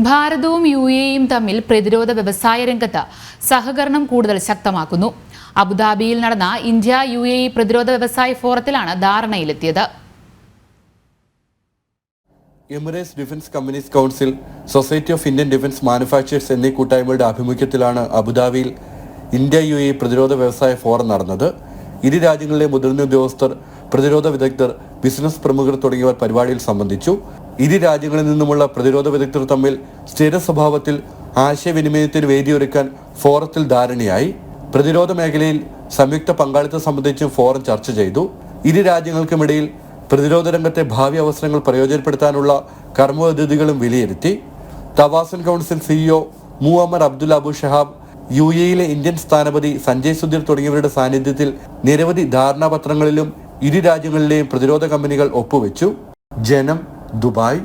ഭാരതവും UAEയും തമ്മിൽ പ്രതിരോധ വ്യവസായ രംഗത്ത് സഹകരണം കൂടുതൽ ശക്തമാക്കുന്നു. അബുദാബിയിൽ നടന്ന ഇന്ത്യ-UAE പ്രതിരോധ വ്യവസായ ഫോറത്തിലാണ് ധാരണയിലെത്തിയത്. Emirates defence companies council, society of Indian defence manufacturers എന്നീ കൂട്ടായ്മയുടെ ആഭിമുഖ്യത്തിലാണ് അബുദാബിയിൽ ഇന്ത്യ-UAE പ്രതിരോധ വ്യവസായ ഫോറം നടന്നത്. ഇരു രാജ്യങ്ങളിലെ മുതിർന്ന ഉദ്യോഗസ്ഥർ, പ്രതിരോധ വിദഗ്ധർ, ബിസിനസ് പ്രമുഖർ തുടങ്ങിയവർ പരിപാടിയിൽ സംബന്ധിച്ചു. ഇരു രാജ്യങ്ങളിൽ നിന്നുമുള്ള പ്രതിരോധ വിദഗ്ധർ തമ്മിൽ സ്ഥിര സ്വഭാവത്തിൽ ആശയവിനിമയത്തിന് വേദിയൊരുക്കാൻ ഫോറത്തിൽ ധാരണയായി. പ്രതിരോധ മേഖലയിൽ സംയുക്ത പങ്കാളിത്തം സംബന്ധിച്ചും ഫോറം ചർച്ച ചെയ്തു. ഇരു രാജ്യങ്ങൾക്കുമിടയിൽ പ്രതിരോധ രംഗത്തെ ഭാവി അവസരങ്ങൾ പ്രയോജനപ്പെടുത്താനുള്ള കർമ്മപദ്ധതികളും വിലയിരുത്തി. Tawazun council CEO Muammar Abdul Abu Shahab, UAEയിലെ ഇന്ത്യൻ സ്ഥാനപതി സഞ്ജയ് സുധീർ തുടങ്ങിയവരുടെ സാന്നിധ്യത്തിൽ നിരവധി ധാരണാപത്രങ്ങളിലും ഇരു രാജ്യങ്ങളിലെയും പ്രതിരോധ കമ്പനികൾ ഒപ്പുവെച്ചു. ജനം, ദുബായ്.